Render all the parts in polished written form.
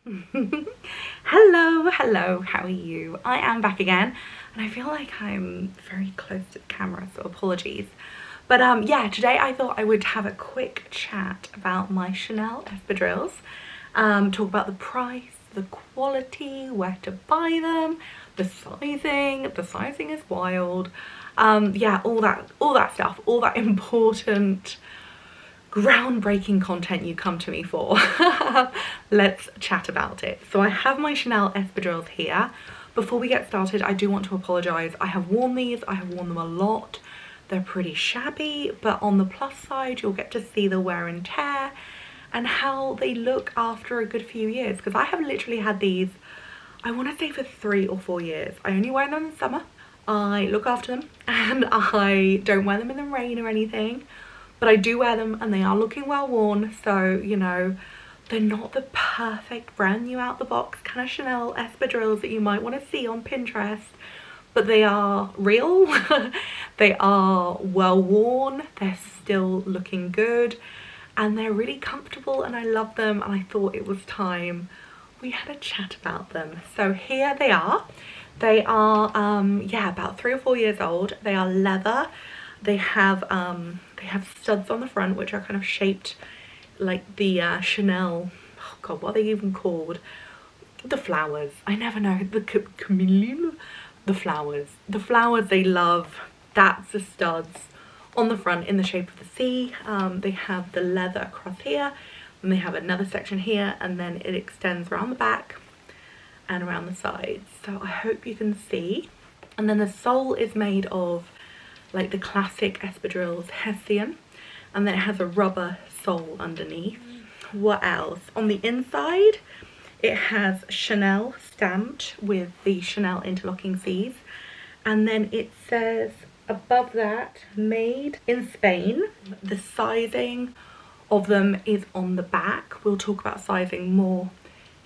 Hello, how are you? I am back again, and I feel like I'm very close to the camera, so apologies. But yeah, today I thought I would have a quick chat about my Chanel espadrilles, talk about the price, the quality, where to buy them, the sizing is wild. Yeah, all that stuff, all that important groundbreaking content you come to me for. Let's chat about it. So I have my Chanel espadrilles here. Before we get started, I do want to apologise. I have worn these, I have worn them a lot. They're pretty shabby, but on the plus side, you'll get to see the wear and tear and how they look after a good few years. Because I have literally had these, I want to say for 3 or 4 years. I only wear them in summer. I look after them and I don't wear them in the rain or anything. But I do wear them and they are looking well worn, so you know, they're not the perfect brand new out the box kind of Chanel espadrilles that you might want to see on Pinterest, but they are real. They are well worn, they're still looking good, and they're really comfortable and I love them, and I thought it was time we had a chat about them. So here they are. They are yeah, about 3 or 4 years old. They are leather. They have studs on the front which are kind of shaped like the Chanel, oh god, what are they even called? The flowers. I never know. The chameleon? The flowers. The flowers they love. That's the studs on the front in the shape of the C. They have the leather across here, and they have another section here, and then it extends around the back and around the sides. So I hope you can see. And then the sole is made of like the classic espadrilles hessian, and then it has a rubber sole underneath. What else? On the inside it has Chanel stamped with the Chanel interlocking C's, and then it says above that, made in Spain. The sizing of them is on the back. We'll talk about sizing more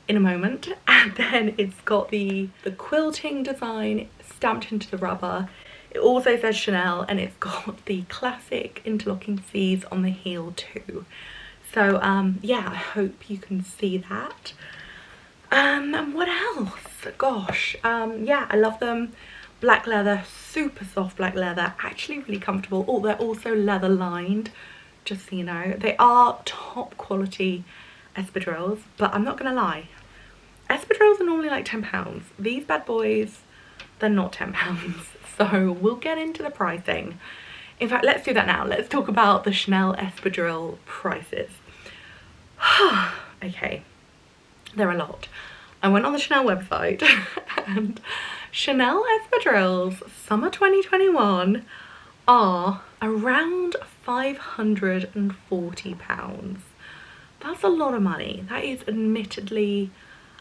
in a moment. And then it's got the quilting design stamped into the rubber. It also says Chanel, and it's got the classic interlocking C's on the heel too. So yeah, I hope you can see that. And what else? Gosh, yeah, I love them. Black leather, super soft black leather, actually really comfortable. Oh, they're also leather lined, just so you know. They are top quality espadrilles, but I'm not gonna lie, espadrilles are normally like £10. These bad boys, they're not £10. So we'll get into the pricing. In fact, let's do that now. Let's talk about the Chanel espadrille prices. Okay, they're a lot. I went on the Chanel website and Chanel espadrilles summer 2021 are around £540. That's a lot of money. That is admittedly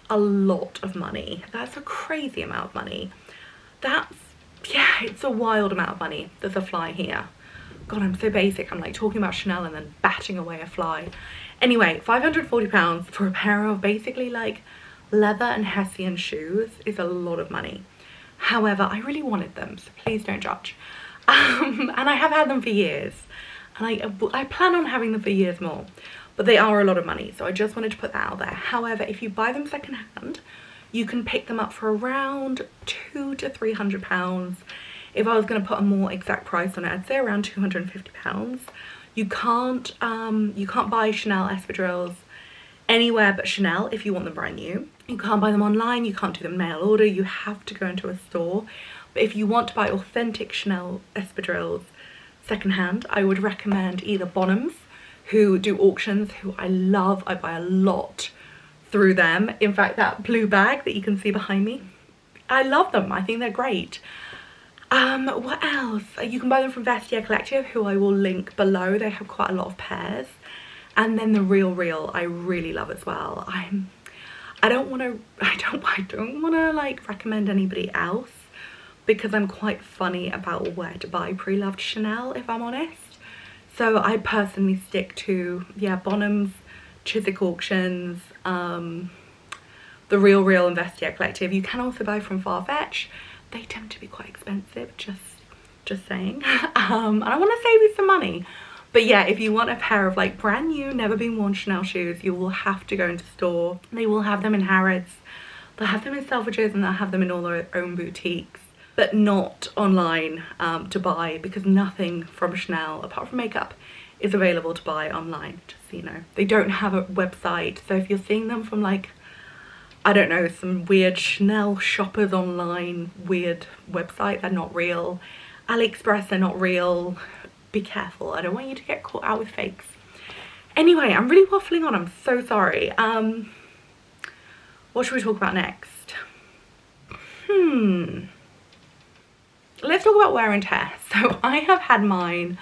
a lot of money. That's a crazy amount of money. That's, yeah, it's a wild amount of money. There's a fly here. God, I'm so basic. I'm like talking about Chanel and then batting away a fly. Anyway, £540 for a pair of basically like leather and hessian shoes is a lot of money. However, I really wanted them, so please don't judge. And I have had them for years, and I plan on having them for years more, but they are a lot of money, so I just wanted to put that out there. However, if you buy them secondhand, you can pick them up for around £200 to £300. If I was going to put a more exact price on it, I'd say around £250. You can't buy Chanel espadrilles anywhere but Chanel if you want them brand new. You can't buy them online, you can't do them mail order, you have to go into a store. But if you want to buy authentic Chanel espadrilles secondhand, I would recommend either Bonhams, who do auctions, who I love. I buy a lot through them. In fact, that blue bag that you can see behind me, I love them. I think they're great. What else? You can buy them from Vestiaire Collective, who I will link below. They have quite a lot of pairs. And then the Real I really love as well. I don't want to like recommend anybody else, because I'm quite funny about where to buy pre-loved Chanel, if I'm honest. So I personally stick to, yeah, Bonhams, Chiswick Auctions, the Real and Vestiaire Collective. You can also buy from Farfetch. They tend to be quite expensive, just saying. And I want to save you some money. But yeah, if you want a pair of like brand new, never been worn Chanel shoes, you will have to go into store. They will have them in Harrods, they'll have them in Selfridges, and they'll have them in all their own boutiques, but not online to buy, because nothing from Chanel, apart from makeup, is available to buy online, just so you know. They don't have a website, so if you're seeing them from like, I don't know, some weird Chanel shoppers online, weird website, they're not real. AliExpress, they're not real. Be careful, I don't want you to get caught out with fakes. Anyway, I'm really waffling on, I'm so sorry. What should we talk about next? Let's talk about wear and tear. So I have had mine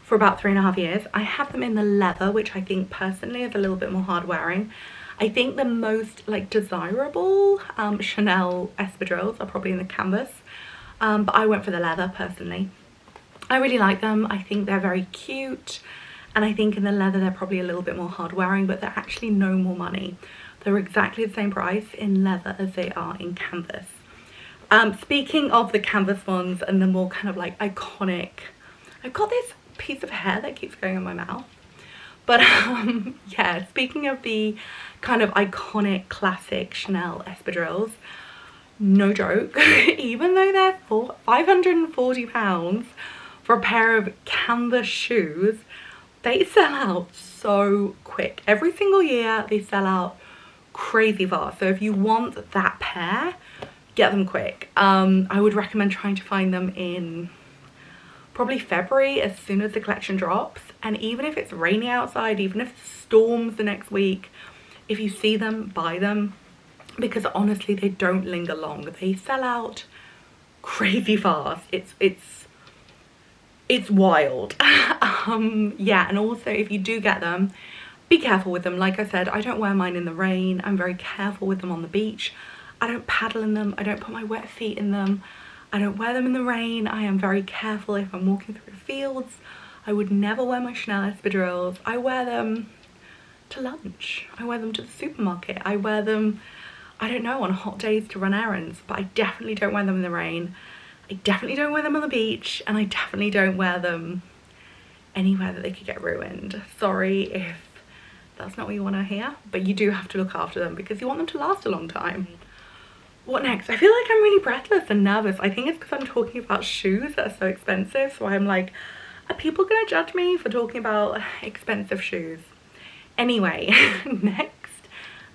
for about 3.5 years. I have them in the leather, which I think personally is a little bit more hard wearing. I think the most like desirable Chanel espadrilles are probably in the canvas, but I went for the leather personally. I really like them. I think they're very cute, and I think in the leather they're probably a little bit more hard wearing, but they're actually no more money. They're exactly the same price in leather as they are in canvas. Speaking of the canvas ones and the more kind of like iconic, I've got this piece of hair that keeps going in my mouth. But yeah, speaking of the kind of iconic classic Chanel espadrilles, no joke, even though they're £540 for a pair of canvas shoes, they sell out so quick. Every single year they sell out crazy fast. So if you want that pair, get them quick. I would recommend trying to find them in probably February, as soon as the collection drops. And even if it's rainy outside, even if it storms the next week, if you see them, buy them, because honestly they don't linger long. They sell out crazy fast. It's wild. Yeah, and also if you do get them, be careful with them. Like I said, I don't wear mine in the rain. I'm very careful with them on the beach. I don't paddle in them. I don't put my wet feet in them. I don't wear them in the rain. I am very careful if I'm walking through fields. I would never wear my Chanel espadrilles. I wear them to lunch. I wear them to the supermarket. I wear them, I don't know, on hot days to run errands, but I definitely don't wear them in the rain. I definitely don't wear them on the beach, and I definitely don't wear them anywhere that they could get ruined. Sorry if that's not what you want to hear, but you do have to look after them because you want them to last a long time. What next? I feel like I'm really breathless and nervous. I think it's because I'm talking about shoes that are so expensive, so I'm like, are people gonna judge me for talking about expensive shoes? Anyway, next,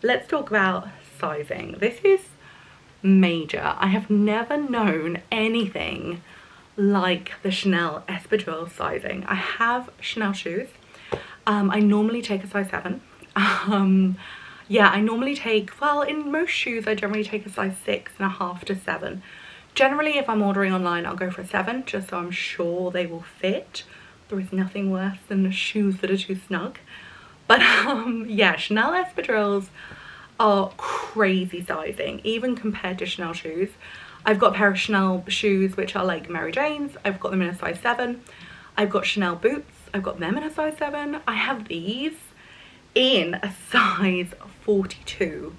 let's talk about sizing. This is major. I have never known anything like the Chanel espadrille sizing. I have Chanel shoes. I normally take a size 7. Yeah, I normally take, well, in most shoes I generally take a size 6.5 to 7. Generally, if I'm ordering online, I'll go for a 7, just so I'm sure they will fit. There is nothing worse than shoes that are too snug. But yeah, Chanel espadrilles are crazy sizing, even compared to Chanel shoes. I've got a pair of Chanel shoes which are like Mary Jane's. I've got them in a size 7. I've got Chanel boots. I've got them in a size 7. I have these in a size 42,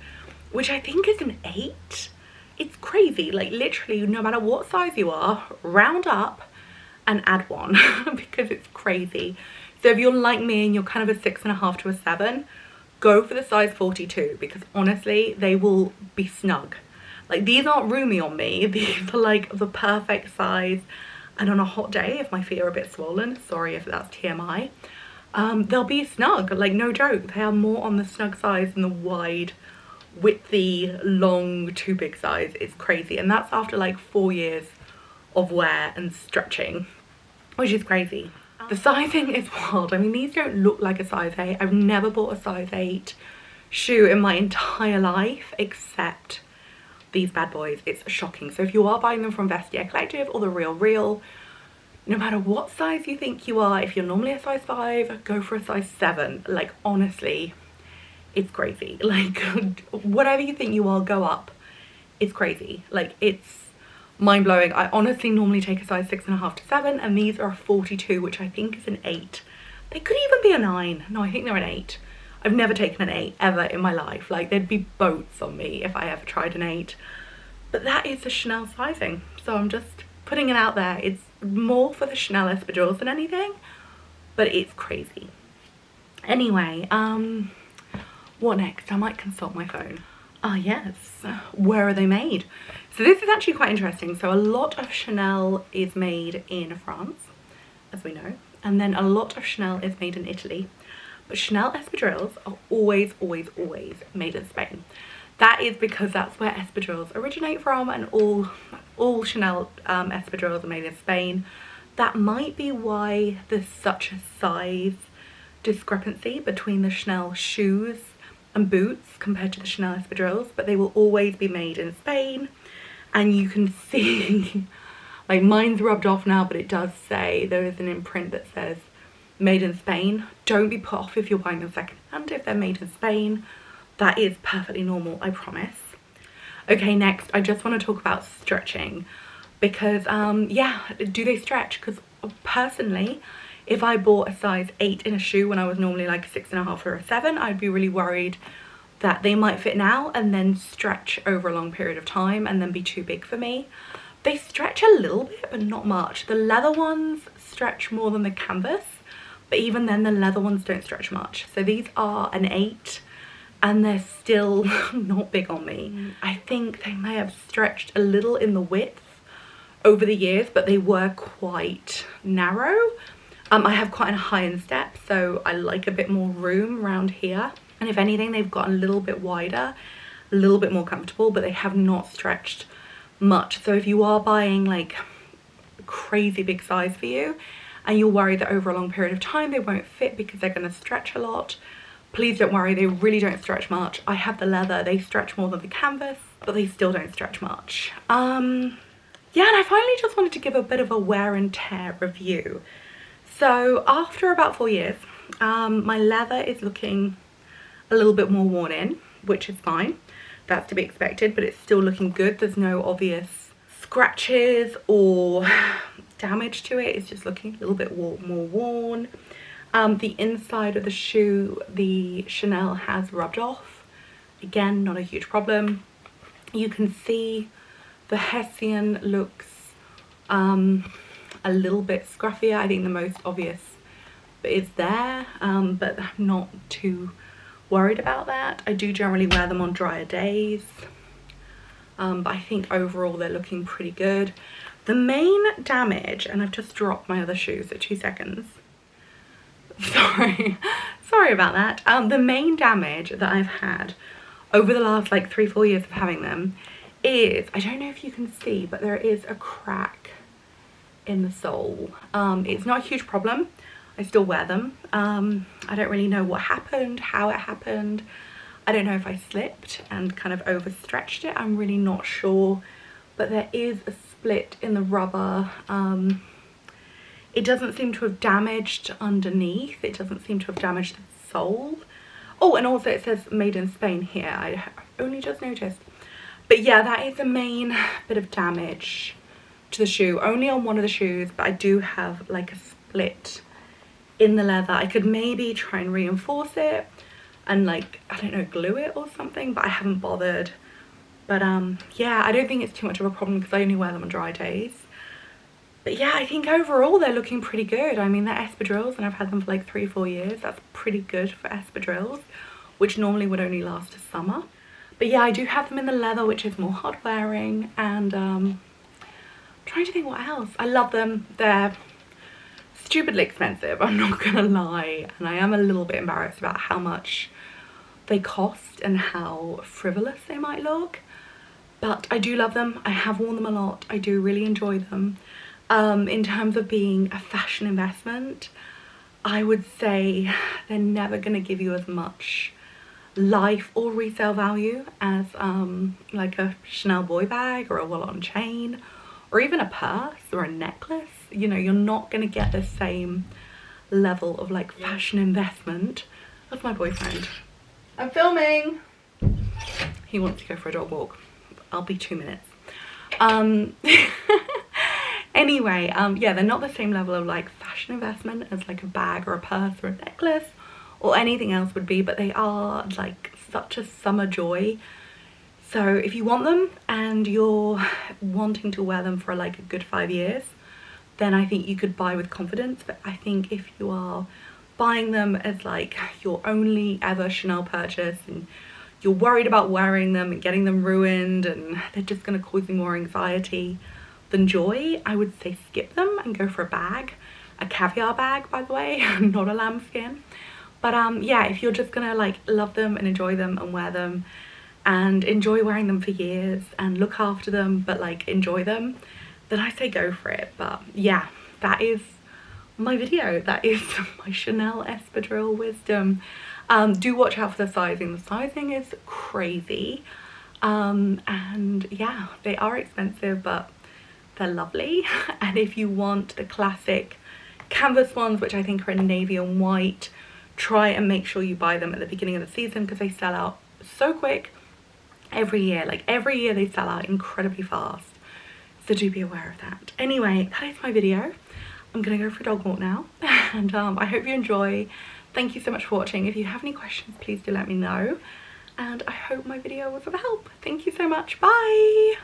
which I think is an 8. It's crazy. Like literally, no matter what size you are, round up and add 1 because it's crazy. So if you're like me and you're kind of a 6.5 to a 7, go for the size 42 because honestly, they will be snug. Like these aren't roomy on me. These are like the perfect size. And on a hot day, if my feet are a bit swollen, sorry if that's TMI, they'll be snug, like no joke. They are more on the snug size than the wide, widthy, long, too big size. It's crazy. And that's after like 4 years of wear and stretching, which is crazy. The sizing is wild. I mean, these don't look like a size 8. I've never bought a size 8 shoe in my entire life except these bad boys. It's shocking. So if you are buying them from Vestiaire Collective or the Real, no matter what size you think you are, if you're normally a size 5, go for a size 7. Like honestly, it's crazy. Like whatever you think you are, go up. It's crazy. Like it's mind-blowing. I honestly normally take a size 6.5 to 7, and these are a 42, which I think is an 8. They could even be a 9. No, I think they're an 8. I've never taken an 8 ever in my life. Like there'd be boats on me if I ever tried an 8. But that is the Chanel sizing. So I'm just putting it out there. It's more for the Chanel espadrilles than anything, but it's crazy. Anyway, what next? I might consult my phone. Ah, yes, where are they made? So this is actually quite interesting. So a lot of Chanel is made in France, as we know, and then a lot of Chanel is made in Italy, but Chanel espadrilles are always made in Spain. That is because that's where espadrilles originate from, and all Chanel espadrilles are made in Spain. That might be why there's such a size discrepancy between the Chanel shoes and boots compared to the Chanel espadrilles, but they will always be made in Spain. And you can see like mine's rubbed off now, but it does say, there is an imprint that says made in Spain. Don't be put off if you're buying them second hand if they're made in Spain. That is perfectly normal, I promise. Okay, next I just want to talk about stretching, because yeah, do they stretch? Because personally, if I bought a size 8 in a shoe when I was normally like a 6.5 or a 7, I'd be really worried that they might fit now and then stretch over a long period of time and then be too big for me. They stretch a little bit, but not much. The leather ones stretch more than the canvas, but even then the leather ones don't stretch much. So these are an 8 and they're still not big on me. I think they may have stretched a little in the width over the years, but they were quite narrow. I have quite a high instep, so I like a bit more room around here. And if anything, they've gotten a little bit wider, a little bit more comfortable, but they have not stretched much. So if you are buying like a crazy big size for you and you're worried that over a long period of time they won't fit because they're going to stretch a lot, please don't worry, they really don't stretch much. I have the leather, they stretch more than the canvas, but they still don't stretch much. Yeah, and I finally just wanted to give a bit of a wear and tear review. So after about 4 years, my leather is looking a little bit more worn in, which is fine. That's to be expected, but it's still looking good. There's no obvious scratches or damage to it. It's just looking a little bit more worn. The inside of the shoe, the Chanel has rubbed off. Again, not a huge problem. You can see the Hessian looks a little bit scruffier. I think the most obvious is there, but I'm not too worried about that. I do generally wear them on drier days, but I think overall they're looking pretty good. The main damage, and I've just dropped my other shoes, so 2 seconds. Sorry about that. The main damage that I've had over the last like 3-4 years of having them is, I don't know if you can see, but there is a crack in the sole. It's not a huge problem. I still wear them. I don't really know what happened, how it happened. I don't know if I slipped and kind of overstretched it. I'm really not sure, but there is a split in the rubber. It doesn't seem to have damaged underneath. It doesn't seem to have damaged the sole. Oh, and also it says made in Spain here. I only just noticed. But yeah, that is the main bit of damage to the shoe. Only on one of the shoes, but I do have like a split in the leather. I could maybe try and reinforce it and like, I don't know, glue it or something, but I haven't bothered. But yeah, I don't think it's too much of a problem because I only wear them on dry days. But yeah, I think overall they're looking pretty good. I mean, they're espadrilles and I've had them for like 3-4 years. That's pretty good for espadrilles, which normally would only last a summer. But yeah, I do have them in the leather, which is more hard wearing, and I'm trying to think what else. I love them. They're stupidly expensive, I'm not gonna lie, and I am a little bit embarrassed about how much they cost and how frivolous they might look, but I do love them. I have worn them a lot. I do really enjoy them. In terms of being a fashion investment, I would say they're never going to give you as much life or resale value as like a Chanel boy bag or a wallet and chain or even a purse or a necklace. You know, you're not going to get the same level of like fashion investment as my boyfriend. I'm filming. He wants to go for a dog walk. I'll be 2 minutes. Anyway, yeah, they're not the same level of like fashion investment as like a bag or a purse or a necklace or anything else would be, but they are like such a summer joy. So if you want them and you're wanting to wear them for like a good 5 years, then I think you could buy with confidence. But I think if you are buying them as like your only ever Chanel purchase and you're worried about wearing them and getting them ruined and they're just going to cause you more anxiety than joy, I would say skip them and go for a bag. A caviar bag, by the way, not a lambskin. But yeah, if you're just gonna like love them and enjoy them and wear them and enjoy wearing them for years and look after them but like enjoy them, then I say go for it. But yeah, that is my video. That is my Chanel espadrille wisdom. Do watch out for the sizing. The sizing is crazy, and yeah, they are expensive but they're lovely. And if you want the classic canvas ones, which I think are in navy and white, try and make sure you buy them at the beginning of the season because they sell out so quick every year. Like every year they sell out incredibly fast, so do be aware of that. Anyway, that is my video. I'm gonna go for a dog walk now, and I hope you enjoy. Thank you so much for watching. If you have any questions, please do let me know, and I hope my video was of help. Thank you so much. Bye.